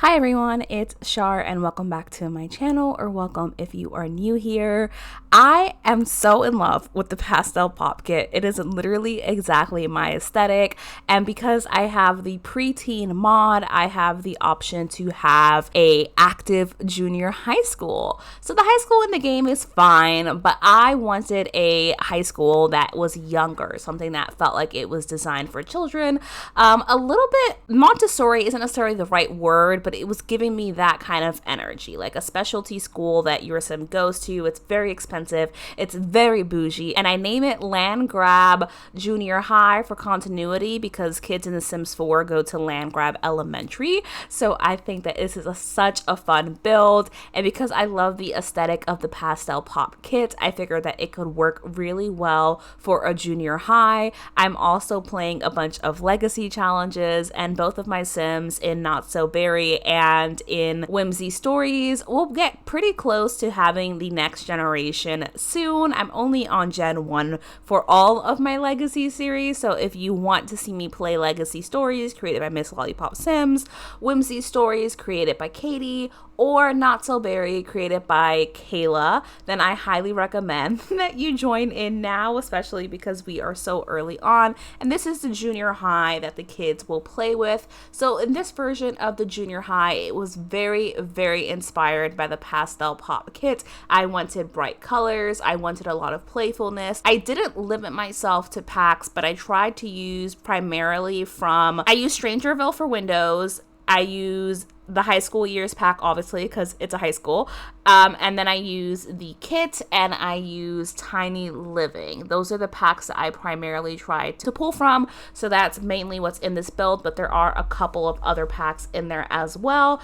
Hi everyone, it's Shar and welcome back to my channel, or welcome if you are new here. I am so in love with the Pastel Pop Kit. It is literally exactly my aesthetic, and because I have the Preteen mod, I have the option to have a active junior high school. So the high school in the game is fine, but I wanted a high school that was younger, something that felt like it was designed for children. A little bit Montessori isn't necessarily the right word, but it was giving me that kind of energy, like a specialty school that your sim goes to. It's very expensive, it's very bougie, and I name it Land Grab Junior High for continuity because kids in The Sims 4 go to Land Grab Elementary. So I think that this is such a fun build, and because I love the aesthetic of the Pastel Pop Kit, I figured that it could work really well for a junior high. I'm also playing a bunch of legacy challenges, and both of my sims in Not So Berry and in Whimsy Stories will get pretty close to having the next generation soon. I'm only on Gen 1 for all of my legacy series, so if you want to see me play Legacy Stories created by Miss Lollipop Sims, Whimsy Stories created by Katie, or Not So Berry created by Kayla, then I highly recommend that you join in now, especially because we are so early on, and this is the junior high that the kids will play with. So in this version of the junior high, it was very, very inspired by the Pastel Pop Kit. I wanted bright colors, I wanted a lot of playfulness. I didn't limit myself to packs, but I tried to use primarily I used Strangerville for Windows, I use the high school years pack, obviously, because it's a high school. And then I use the kit and I use Tiny Living. Those are the packs that I primarily try to pull from. So that's mainly what's in this build, but there are a couple of other packs in there as well.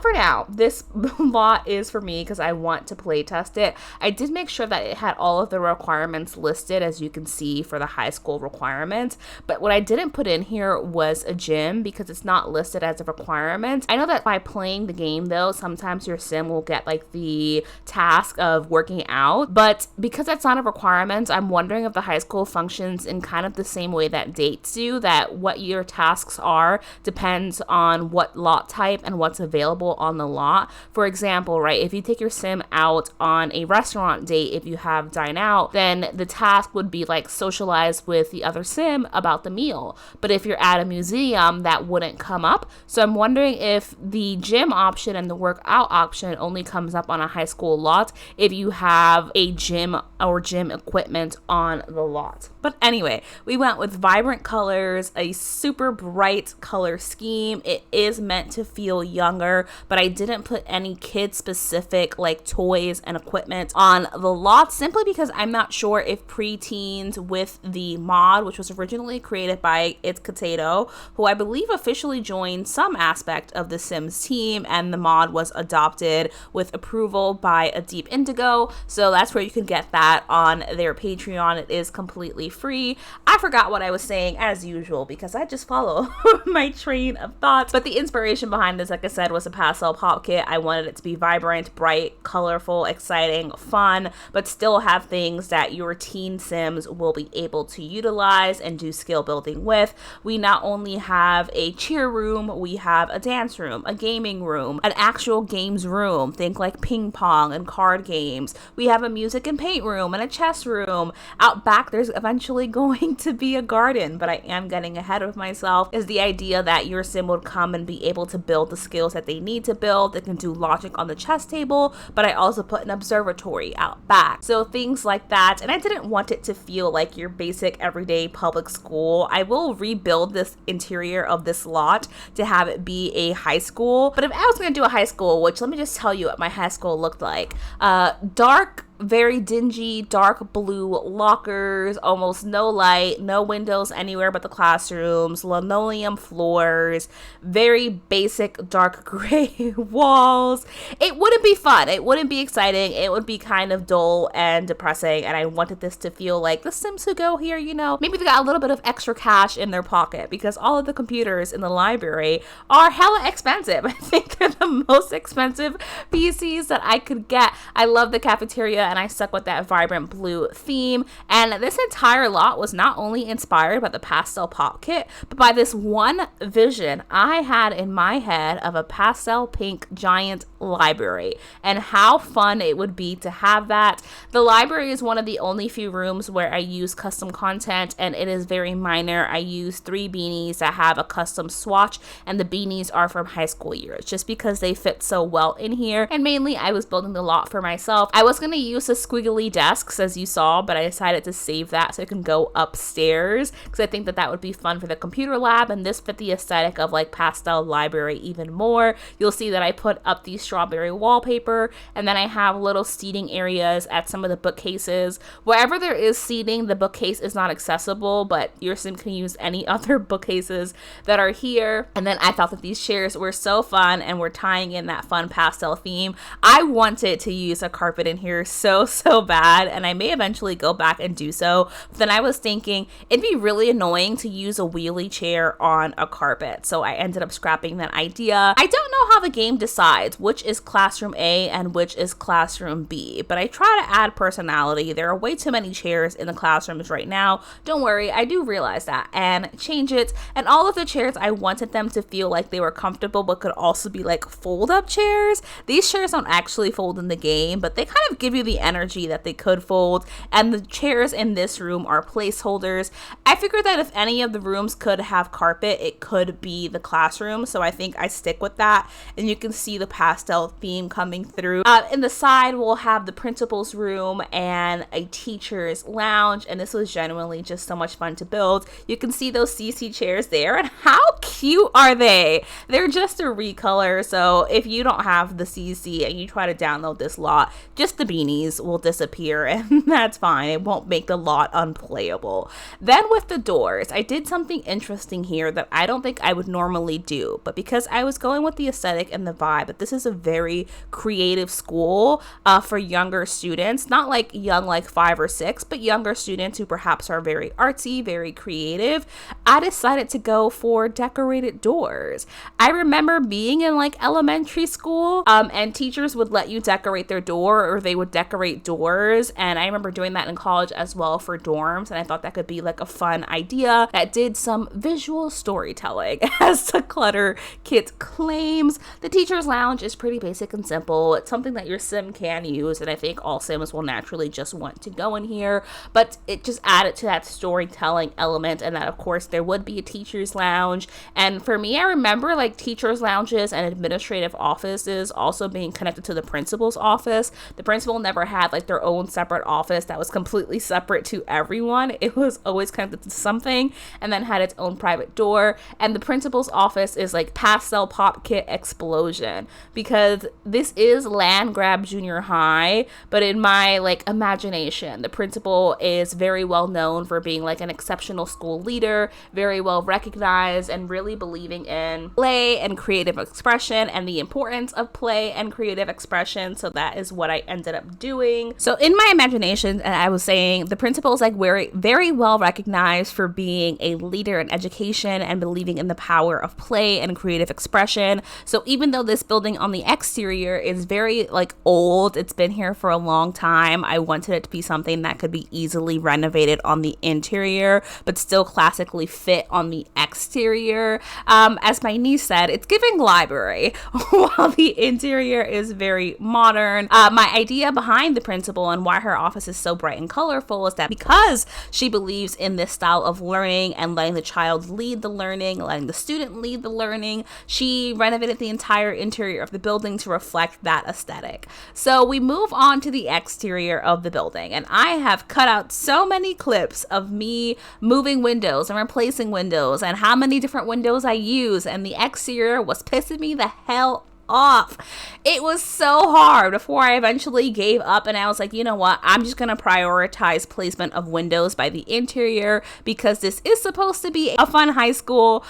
For now, this lot is for me because I want to play test it. I did make sure that it had all of the requirements listed, as you can see, for the high school requirements. But what I didn't put in here was a gym because it's not listed as a requirement. I know that by playing the game, though, sometimes your sim will get like the task of working out, but because that's not a requirement, I'm wondering if the high school functions in kind of the same way that dates do, that what your tasks are depends on what lot type and what's available on the lot. For example, right, if you take your sim out on a restaurant date, if you have dine out, then the task would be like socialize with the other sim about the meal. But if you're at a museum, that wouldn't come up. So I'm wondering if the gym option and the workout option only comes up on a high school lot if you have a gym or gym equipment on the lot. But anyway, we went with vibrant colors, a super bright color scheme. It is meant to feel younger, but I didn't put any kid specific like toys and equipment on the lot simply because I'm not sure if preteens with the mod, which was originally created by It's Potato, who I believe officially joined some aspect of the Sims team, and the mod was adopted with approval by A Deep Indigo. So that's where you can get that on their Patreon. It is completely free. I forgot what I was saying as usual because I just follow my train of thoughts. But the inspiration behind this, like I said, was a Pastel Pop Kit. I wanted it to be vibrant, bright, colorful, exciting, fun, but still have things that your teen Sims will be able to utilize and do skill building with. We not only have a cheer room, we have a dance room, a gaming room, an actual games room. Think like ping pong and card games. We have a music and paint room and a chess room. Out back, there's eventually going to be a garden, but I am getting ahead of myself, is the idea that your sim would come and be able to build the skills that they need to build. They can do logic on the chess table, but I also put an observatory out back. So things like that, and I didn't want it to feel like your basic everyday public school. I will rebuild this interior of this lot to have it be a high school, but if I was going to do a high school, which let me just tell you what my high school looked like. Dark, very dingy, dark blue lockers, almost no light, no windows anywhere but the classrooms, linoleum floors, very basic dark gray walls. It wouldn't be fun. It wouldn't be exciting. It would be kind of dull and depressing, and I wanted this to feel like the Sims who go here, you know, maybe they got a little bit of extra cash in their pocket because all of the computers in the library are hella expensive. I think they're the the most expensive PCs that I could get. I love the cafeteria, and I stuck with that vibrant blue theme. And this entire lot was not only inspired by the Pastel Pop Kit, but by this one vision I had in my head of a pastel pink giant library, and how fun it would be to have that. The library is one of the only few rooms where I use custom content, and it is very minor. I use 3 beanies that have a custom swatch, and the beanies are from high school years just because they fit so well in here. And mainly I was building the lot for myself. I was going to use the squiggly desks as you saw, but I decided to save that so it can go upstairs because I think that that would be fun for the computer lab, and this fit the aesthetic of like pastel library even more. You'll see that I put up the strawberry wallpaper, and then I have little seating areas at some of the bookcases. Wherever there is seating, the bookcase is not accessible, but your sim can use any other bookcases that are here. And then I thought that these chairs were so fun and were tying in that fun pastel theme. I wanted to use a carpet in here so bad, and I may eventually go back and do so. But then I was thinking it'd be really annoying to use a wheelie chair on a carpet, so I ended up scrapping that idea. I don't know how the game decides which is classroom A and which is classroom B, but I try to add personality. There are way too many chairs in the classrooms right now. Don't worry, I do realize that, and change it. And all of the chairs, I wanted them to feel like they were comfortable but could also be like fold up chairs. These chairs don't actually fold in the game, but they kind of give you the energy that they could fold, and the chairs in this room are placeholders. I figured that if any of the rooms could have carpet, it could be the classroom, so I think I stick with that. And you can see the pastel theme coming through. In the side, we'll have the principal's room and a teacher's lounge, and this was genuinely just so much fun to build. You can see those CC chairs there, and how cute are they? They're just a recolor, so if you don't have the CC and you try to download this lot, just the beanies will disappear, and that's fine. It won't make the lot unplayable. Then with the doors, I did something interesting here that I don't think I would normally do, but because I was going with the aesthetic and the vibe, but this is a very creative school for younger students, not like young like 5 or 6, but younger students who perhaps are very artsy, very creative. I decided to go for decorated doors. I remember being in like elementary school and teachers would let you decorate their door, or they would decorate doors, and I remember doing that in college as well for dorms, and I thought that could be like a fun idea that did some visual storytelling. As the Clutter Kit claims, the teacher's lounge is pretty basic and simple. It's something that your sim can use, and I think all sims will naturally just want to go in here, but it just added to that storytelling element, and that of course there would be a teacher's lounge. And for me, I remember like teacher's lounges and administrative offices also being connected to the principal's office. The principal never had like their own separate office that was completely separate to everyone. It was always connected to something and then had its own private door. And the principal's office is like Pastel Pop Kit explosion, because this is Land Grab Junior High, but in my like imagination, the principal is very well known for being like an exceptional school leader, very well recognized, and really believing in play and creative expression and the importance of play and creative expression. So that is what I ended up doing. So in my imagination, and I was saying, the principal is like very well recognized for being a leader in education and believing in the power of play and creative expression. So even though this building on the exterior is very like old, it's been here for a long time, I wanted it to be something that could be easily renovated on the interior, but still classically fit on the exterior. As my niece said, it's giving library while the interior is very modern. My idea behind the principal and why her office is so bright and colorful is that because she believes in this style of learning and letting the child lead the learning, letting the student lead the learning, she renovated the entire interior of the building to reflect that aesthetic. So we move on to the exterior of the building, and I have cut out so many clips of me moving windows and replacing windows and how many different windows I use, and the exterior was pissing me the hell off. It was so hard before I eventually gave up, and I was like, you know what, I'm just gonna prioritize placement of windows by the interior because this is supposed to be a fun high school.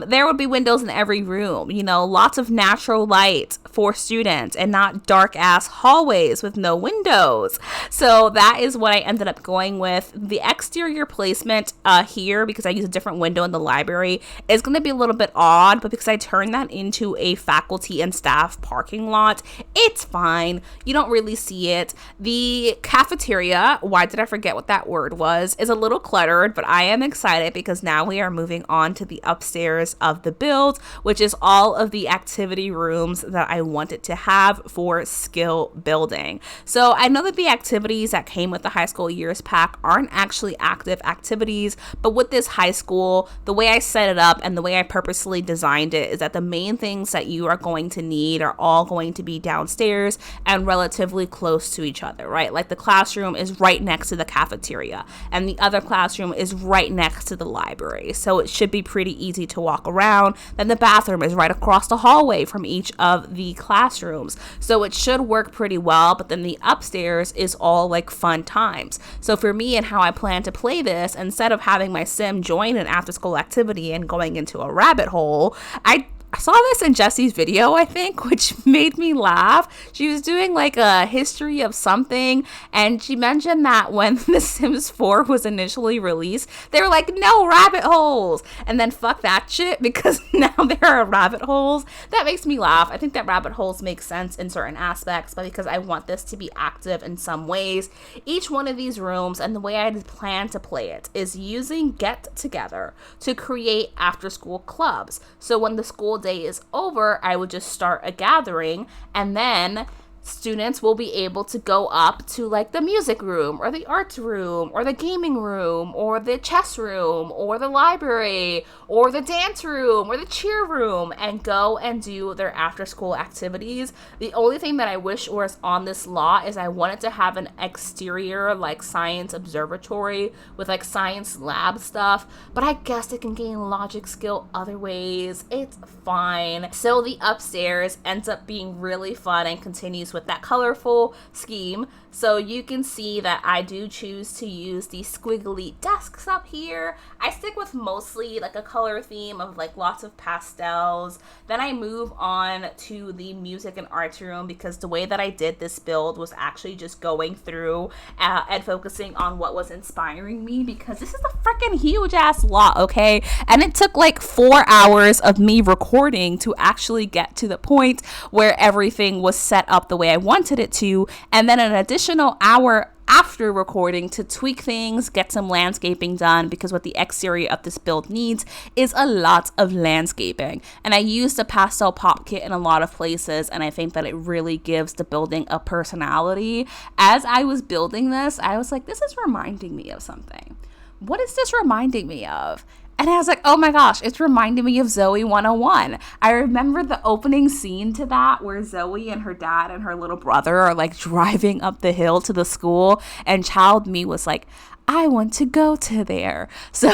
There would be windows in every room, you know, lots of natural light for students and not dark ass hallways with no windows. So that is what I ended up going with. The exterior placement here, because I use a different window in the library, is going to be a little bit odd, but because I turned that into a faculty and staff parking lot. It's fine. You don't really see it. The cafeteria, why did I forget what that word was, is a little cluttered, but I am excited because now we are moving on to the upstairs of the build, which is all of the activity rooms that I wanted to have for skill building. So I know that the activities that came with the high school years pack aren't actually active activities, but with this high school, the way I set it up and the way I purposely designed it is that the main things that you are going to need are all going to be downstairs and relatively close to each other, right? Like the classroom is right next to the cafeteria and the other classroom is right next to the library. So it should be pretty easy to walk around. Then the bathroom is right across the hallway from each of the classrooms. So it should work pretty well, but then the upstairs is all like fun times. So for me and how I plan to play this, instead of having my sim join an after school activity and going into a rabbit hole, I saw this in Jessie's video, I think, which made me laugh. She was doing like a history of something, and she mentioned that when The Sims 4 was initially released, they were like, no rabbit holes. And then fuck that shit, because now there are rabbit holes. That makes me laugh. I think that rabbit holes make sense in certain aspects, but because I want this to be active in some ways, each one of these rooms and the way I plan to play it is using Get Together to create after school clubs. So when the school day is over, I would just start a gathering, and then students will be able to go up to like the music room or the arts room or the gaming room or the chess room or the library or the dance room or the cheer room and go and do their after school activities. The only thing that I wish was on this lot is I wanted to have an exterior like science observatory with like science lab stuff, but I guess it can gain logic skill other ways. It's fine. So the upstairs ends up being really fun and continues with that colorful scheme. So you can see that I do choose to use these squiggly desks up here. I stick with mostly like a color theme of like lots of pastels. Then I move on to the music and arts room because the way that I did this build was actually just going through and focusing on what was inspiring me, because this is a freaking huge ass lot, okay? And it took like 4 hours of me recording to actually get to the point where everything was set up the way I wanted it to, and then an additional hour after recording to tweak things, get some landscaping done, because what the exterior of this build needs is a lot of landscaping. And I used the Pastel Pop Kit in a lot of places, and I think that it really gives the building a personality. As I was building this, I was like, this is reminding me of something. What is this reminding me of? And I was like, oh my gosh, it's reminding me of Zoe 101. I remember the opening scene to that where Zoe and her dad and her little brother are like driving up the hill to the school, and child me was like, I want to go to there. So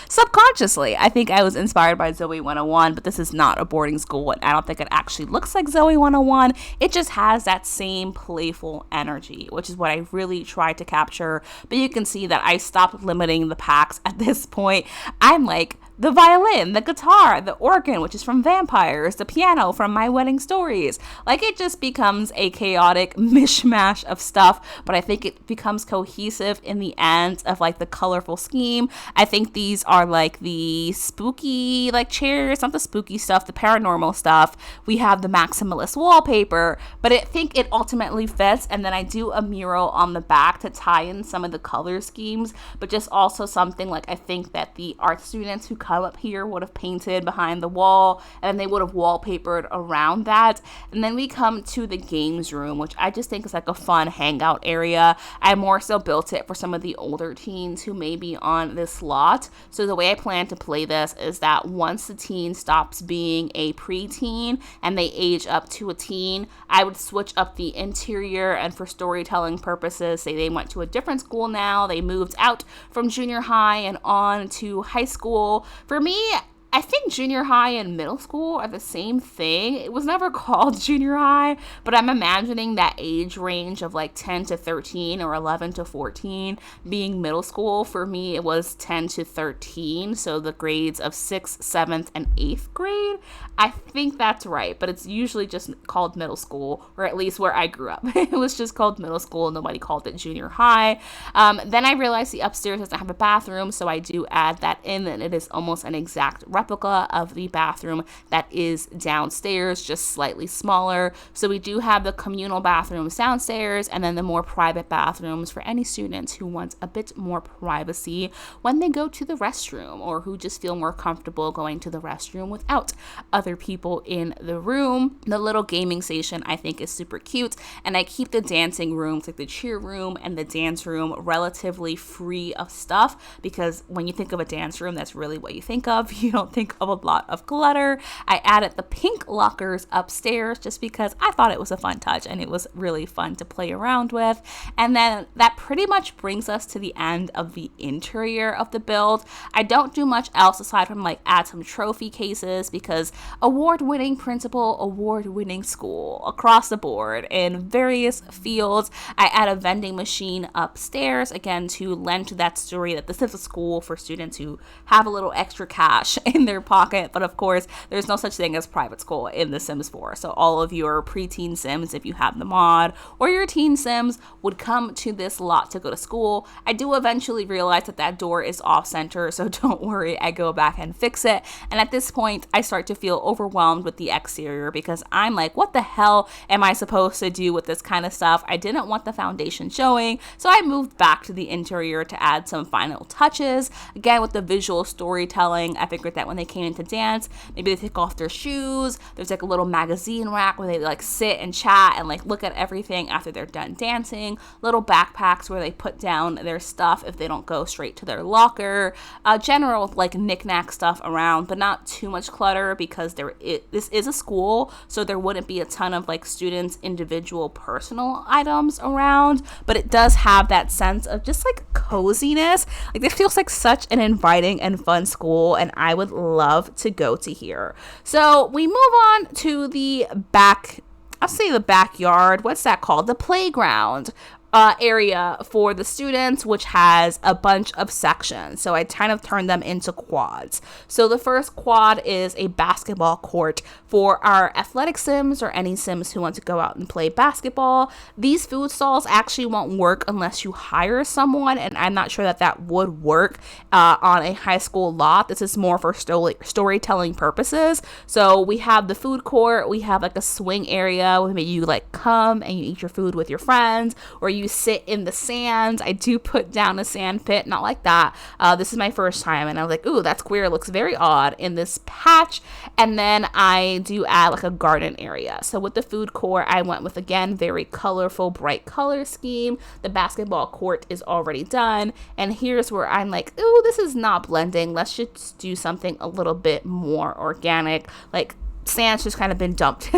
subconsciously, I think I was inspired by Zoe 101, but this is not a boarding school, and I don't think it actually looks like Zoe 101. It just has that same playful energy, which is what I really tried to capture. But you can see that I stopped limiting the packs at this point. I'm like, the violin, the guitar, the organ, which is from Vampires, the piano from My Wedding Stories. Like, it just becomes a chaotic mishmash of stuff, but I think it becomes cohesive in the end of like the colorful scheme. I think these are like the spooky like chairs, not the spooky stuff, the paranormal stuff. We have the maximalist wallpaper, but I think it ultimately fits. And then I do a mural on the back to tie in some of the color schemes, but just also something like I think that the art students who come up here would have painted behind the wall, and they would have wallpapered around that. And then we come to the games room, which I just think is like a fun hangout area. I more so built it for some of the older teens who may be on this lot. So the way I plan to play this is that once the teen stops being a preteen and they age up to a teen, I would switch up the interior, and for storytelling purposes, say they went to a different school now, they moved out from junior high and on to high school. For me, I think junior high and middle school are the same thing. It was never called junior high, but I'm imagining that age range of like 10 to 13 or 11 to 14 being middle school. For me, it was 10 to 13, so the grades of 6th, 7th, and 8th grade. I think that's right, but it's usually just called middle school, or at least where I grew up. It was just called middle school. Nobody called it junior high. Then I realized the upstairs doesn't have a bathroom, so I do add that in, and it is almost an exact replica replica of the bathroom that is downstairs, just slightly smaller. So we do have the communal bathrooms downstairs, and then the more private bathrooms for any students who want a bit more privacy when they go to the restroom, or who just feel more comfortable going to the restroom without other people in the room. The little gaming station I think is super cute, and I keep the dancing rooms, like the cheer room and the dance room, relatively free of stuff, because when you think of a dance room, that's really what you think of. You don't think of a lot of clutter. I added the pink lockers upstairs just because I thought it was a fun touch and it was really fun to play around with. And then that pretty much brings us to the end of the interior of the build. I don't do much else aside from like add some trophy cases, because award-winning principal, award-winning school across the board in various fields. I add a vending machine upstairs, again, to lend to that story that this is a school for students who have a little extra cash in their pocket. But of course, there's no such thing as private school in The Sims 4. So all of your preteen Sims, if you have the mod, or your teen Sims, would come to this lot to go to school. I do eventually realize that that door is off center, so don't worry, I go back and fix it. And at this point, I start to feel overwhelmed with the exterior, because I'm like, what the hell am I supposed to do with this kind of stuff? I didn't want the foundation showing, so I moved back to the interior to add some final touches. Again, with the visual storytelling, I figured that when they came in to dance, maybe they take off their shoes. There's like a little magazine rack where they like sit and chat and like look at everything after they're done dancing. Little backpacks where they put down their stuff if they don't go straight to their locker. General like knick-knack stuff around, but not too much clutter, because this is a school, so there wouldn't be a ton of like students' individual personal items around, but it does have that sense of just like coziness. Like, this feels like such an inviting and fun school, and I would love to go to here. So we move on to the backyard. What's that called? The playground area for the students, which has a bunch of sections. So I kind of turned them into quads. So the first quad is a basketball court for our athletic Sims, or any Sims who want to go out and play basketball. These food stalls actually won't work unless you hire someone, and I'm not sure that would work on a high school lot. This is more for storytelling purposes. So we have the food court, we have like a swing area where maybe you like come and you eat your food with your friends, or you sit in the sand. I do put down a sand pit, not like that. This is my first time, and I was like, ooh, that's queer. It looks very odd in this patch. And then I do add like a garden area. So with the food court, I went with, again, very colorful, bright color scheme. The basketball court is already done. And here's where I'm like, ooh, this is not blending. Let's just do something a little bit more organic. Like, sand's just kind of been dumped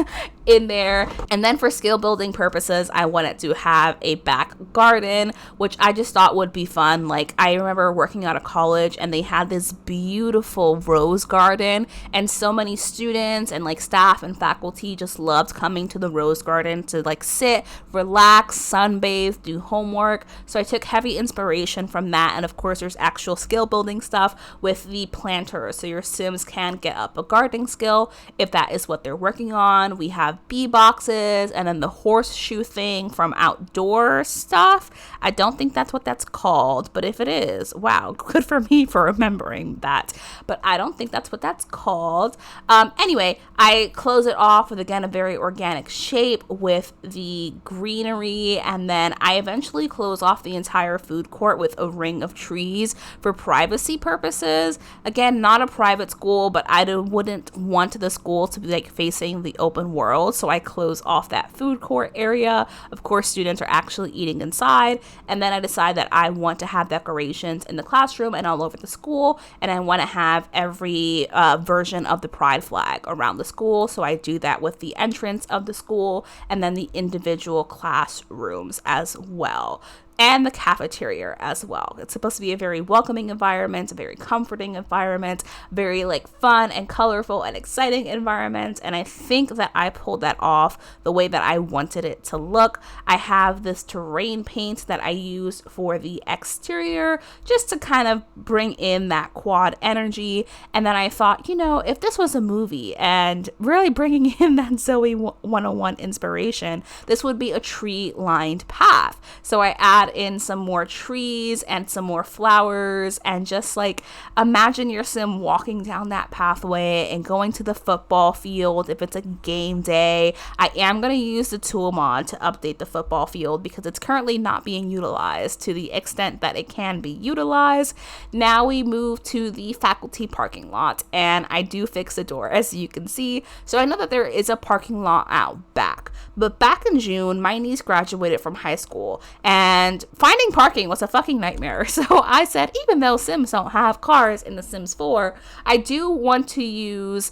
in there. And then for skill building purposes, I wanted to have a back garden, which I just thought would be fun. Like, I remember working out of college and they had this beautiful rose garden, and so many students and like staff and faculty just loved coming to the rose garden to like sit, relax, sunbathe, do homework. So I took heavy inspiration from that. And of course, there's actual skill building stuff with the planters, so your Sims can get up a gardening skill if that is what they're working on. We have bee boxes, and then the horseshoe thing from outdoor stuff. I don't think that's what that's called, but if it is, wow, good for me for remembering that. But I don't think that's what that's called. Anyway, I close it off with, again, a very organic shape with the greenery, and then I eventually close off the entire food court with a ring of trees for privacy purposes. Again, not a private school, but I wouldn't want the school to be like facing the open world, so I close off that food court area. Of course, students are actually eating inside, and then I decide that I want to have decorations in the classroom and all over the school, and I want to have every version of the pride flag around the school. So I do that with the entrance of the school and then the individual classrooms as well, and the cafeteria as well. It's supposed to be a very welcoming environment, a very comforting environment, very like fun and colorful and exciting environment. And I think that I pulled that off the way that I wanted it to look. I have this terrain paint that I use for the exterior just to kind of bring in that quad energy. And then I thought, if this was a movie and really bringing in that Zoe 101 inspiration, this would be a tree lined path. So I add add in some more trees and some more flowers, and just like imagine your sim walking down that pathway and going to the football field if it's a game day. I am going to use the tool mod to update the football field because it's currently not being utilized to the extent that it can be utilized. Now we move to the faculty parking lot, and I do fix the door, as you can see. So I know that there is a parking lot out back, but back in June, my niece graduated from high school, and finding parking was a fucking nightmare. So I said, even though Sims don't have cars in The Sims 4, I do want to utilize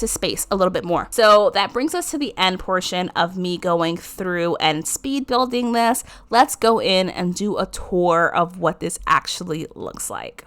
the space a little bit more. So that brings us to the end portion of me going through and speed building this. Let's go in and do a tour of what this actually looks like.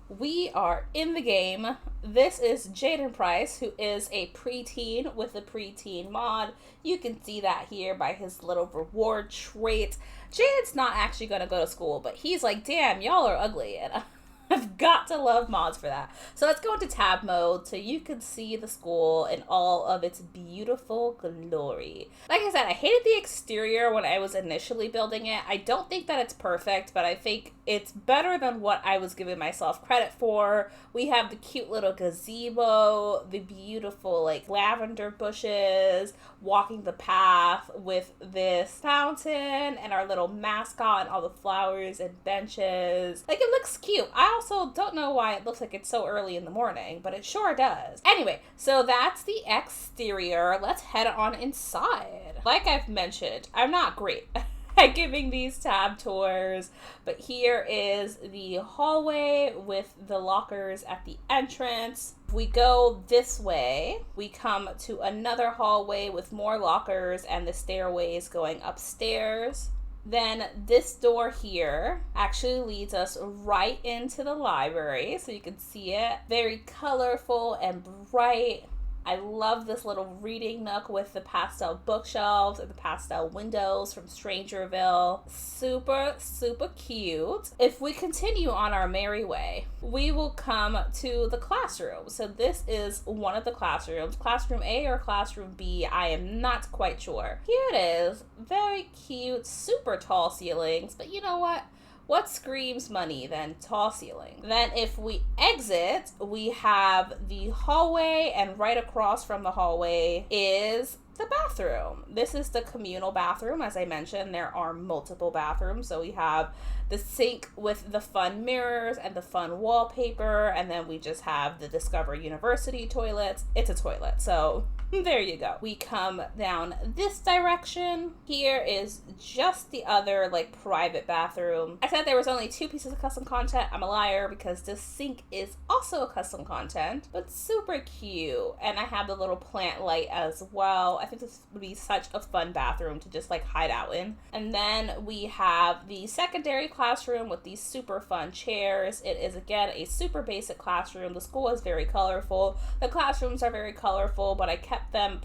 We are in the game. This is Jaden Price, who is a preteen with the preteen mod. You can see that here by his little reward trait. Jaden's not actually going to go to school, but he's like, damn, y'all are ugly, and I've got to love mods for that. So let's go into tab mode so you can see the school in all of its beautiful glory. Like I said, I hated the exterior when I was initially building it. I don't think that it's perfect, but I think it's better than what I was giving myself credit for. We have the cute little gazebo, the beautiful like lavender bushes, walking the path with this fountain and our little mascot and all the flowers and benches. Like, it looks cute. I also don't know why it looks like it's so early in the morning, but it sure does. Anyway, so that's the exterior. Let's head on inside. Like I've mentioned, I'm not great at giving these tab tours, but here is the hallway with the lockers at the entrance. We go this way, we come to another hallway with more lockers and the stairways going upstairs. Then this door here actually leads us right into the library, so you can see it. Very colorful and bright. I love this little reading nook with the pastel bookshelves and the pastel windows from Strangerville. Super, super cute. If we continue on our merry way, we will come to the classroom. So this is one of the classrooms. Classroom A or Classroom B, I am not quite sure. Here it is. Very cute, super tall ceilings, but you know what? What screams money than tall ceiling? Then if we exit, we have the hallway, and right across from the hallway is the bathroom. This is the communal bathroom. As I mentioned, there are multiple bathrooms. So we have the sink with the fun mirrors and the fun wallpaper, and then we just have the Discover University toilets. It's a toilet, so there you go. We come down this direction. Here is just the other like private bathroom. I said there was only 2 pieces of custom content. I'm a liar, because this sink is also a custom content, but super cute. And I have the little plant light as well. I think this would be such a fun bathroom to just like hide out in. And then we have the secondary classroom with these super fun chairs. It is again a super basic classroom. The school is very colorful. The classrooms are very colorful, but I kept them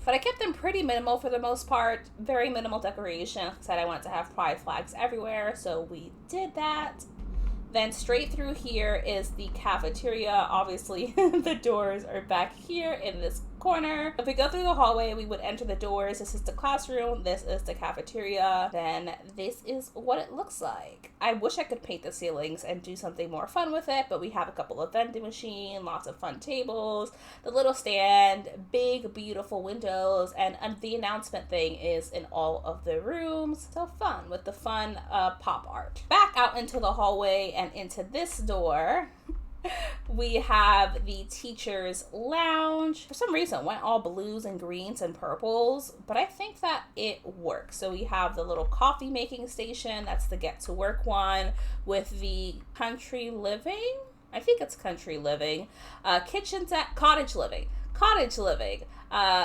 pretty minimal for the most part. Very minimal decoration. Like I said, I wanted to have pride flags everywhere, so we did that. Then straight through here is the cafeteria. Obviously, the doors are back here in this corner. If we go through the hallway, we would enter the doors. This is the classroom. This is the cafeteria. Then this is what it looks like. I wish I could paint the ceilings and do something more fun with it, but we have a couple of vending machines, lots of fun tables, the little stand, big, beautiful windows, and the announcement thing is in all of the rooms. So fun with the fun pop art. Back out into the hallway and into this door, we have the teacher's lounge. For some reason, it went all blues and greens and purples, but I think that it works. So we have the little coffee making station. That's the get to work one with the country living. I think it's country living. Kitchen set, cottage living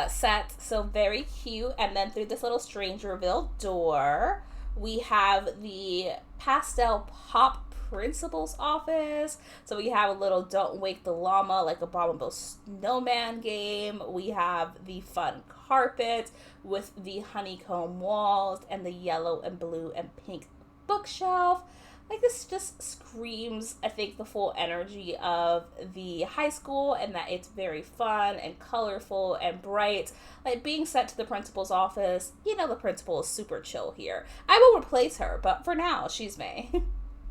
set. So very cute. And then through this little Strangerville door, we have the Pastel Pop principal's office. So we have a little Don't Wake the Llama like Abominable Snowman game. We have the fun carpet with the honeycomb walls and the yellow and blue and pink bookshelf. Like, this just screams, I think, the full energy of the high school, and that it's very fun and colorful and bright. Like, being sent to the principal's office, you know, the principal is super chill here. I will replace her, but for now, she's May.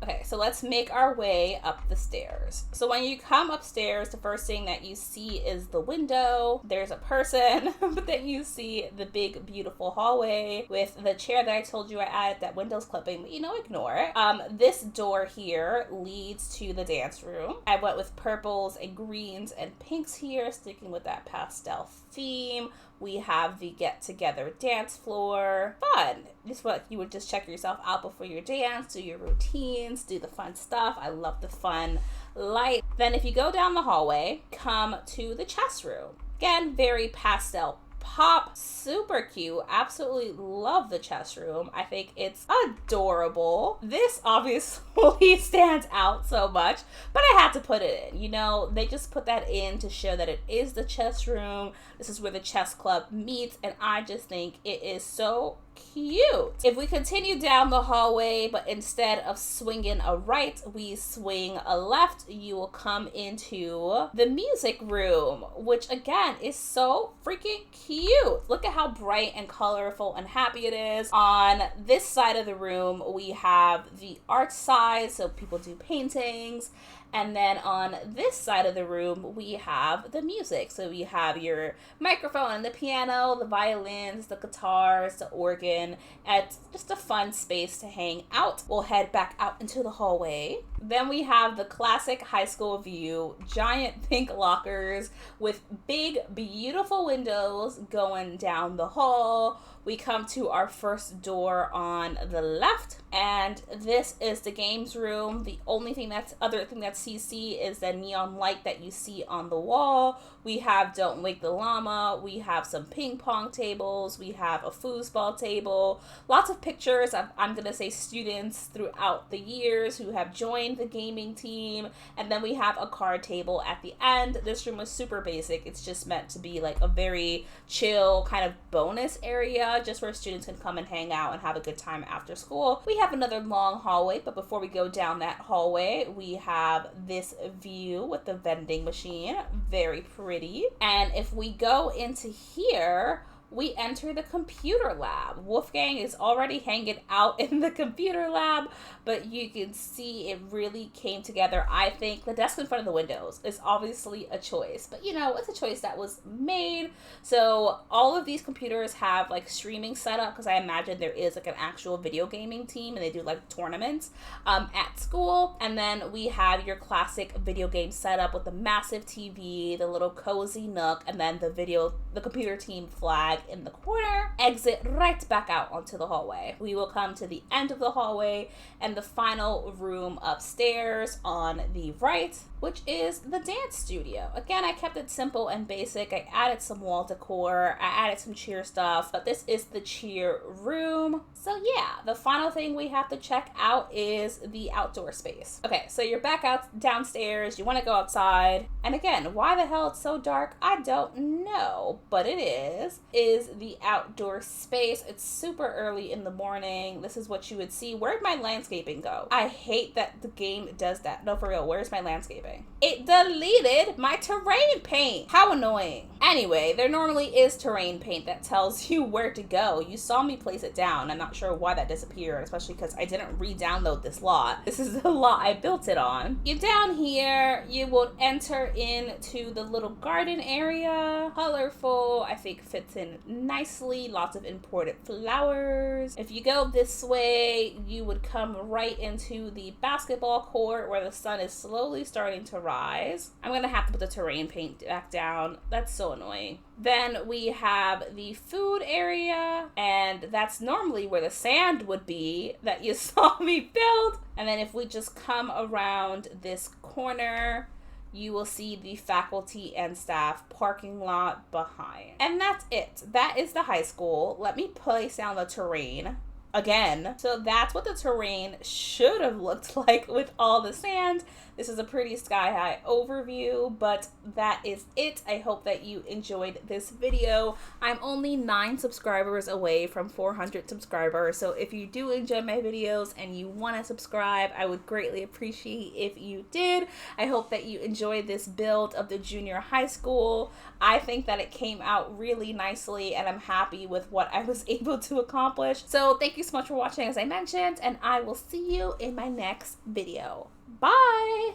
Okay, so let's make our way up the stairs. So when you come upstairs, the first thing that you see is the window. There's a person, but then you see the big, beautiful hallway with the chair that I told you I added that Windows clipping, but you know, ignore it. This door here leads to the dance room. I went with purples and greens and pinks here, sticking with that pastel theme. We have the get-together dance floor. Fun. This is what you would just check yourself out before your dance, do your routines, do the fun stuff. I love the fun light. Then if you go down the hallway, come to the chess room. Again, very pastel pop, super cute. Absolutely love the chess room. I think it's adorable. This obviously stands out so much, but I had to put it in. You know, they just put that in to show that it is the chess room. This is where the chess club meets, and I just think it is so cute. If we continue down the hallway, but instead of swinging a right, we swing a left, you will come into the music room, which again is so freaking cute. Look at how bright and colorful and happy it is. On this side of the room, we have the art side, so people do paintings. And then on this side of the room, we have the music. So we have your microphone and the piano, the violins, the guitars, the organ. It's just a fun space to hang out. We'll head back out into the hallway. Then we have the classic high school view, giant pink lockers with big, beautiful windows going down the hall. We come to our first door on the left, and this is the games room. The only thing other thing that's CC is the neon light that you see on the wall. We have Don't Wake the Llama. We have some ping pong tables. We have a foosball table. Lots of pictures of, I'm going to say, students throughout the years who have joined the gaming team. And then we have a card table at the end. This room is super basic. It's just meant to be like a very chill kind of bonus area, just where students can come and hang out and have a good time after school. We have another long hallway, but before we go down that hallway, we have this view with the vending machine. Very pretty. And if we go into here, we enter the computer lab. Wolfgang is already hanging out in the computer lab, but you can see it really came together. I think the desk in front of the windows is obviously a choice, but you know, it's a choice that was made. So all of these computers have like streaming set up, because I imagine there is like an actual video gaming team and they do like tournaments at school. And then we have your classic video game setup with the massive TV, the little cozy nook, and then the computer team flag in the corner. Exit right back out onto the hallway. We will come to the end of the hallway and the final room upstairs on the right, which is the dance studio. Again, I kept it simple and basic. I added some wall decor, I added some cheer stuff, but this is the cheer room. So yeah, the final thing we have to check out is the outdoor space. Okay, so you're back out downstairs, you want to go outside, and again, why the hell it's so dark, I don't know, but it is the outdoor space. It's super early in the morning. This is what you would see. Where'd my landscaping go? I hate that the game does that. No, for real, where's my landscaping? It deleted my terrain paint. How annoying. Anyway, there normally is terrain paint that tells you where to go. You saw me place it down. I'm not sure why that disappeared, especially because I didn't re-download this lot. This is the lot I built it on. You're down here, you will enter into the little garden area. Colorful, I think fits in nicely. Lots of imported flowers. If you go this way, you would come right into the basketball court where the sun is slowly starting to rise. I'm gonna have to put the terrain paint back down. That's so annoying. Then we have the food area, and that's normally where the sand would be that you saw me build. And then if we just come around this corner, you will see the faculty and staff parking lot behind. And that's it. That is the high school. Let me place down the terrain. again. So that's what the terrain should have looked like with all the sand. This is a pretty sky high overview, but that is it. I hope that you enjoyed this video. I'm only 9 subscribers away from 400 subscribers, so if you do enjoy my videos and you want to subscribe, I would greatly appreciate if you did. I hope that you enjoyed this build of the junior high school. I think that it came out really nicely, and I'm happy with what I was able to accomplish. So thank you so much for watching, as I mentioned, and I will see you in my next video. Bye!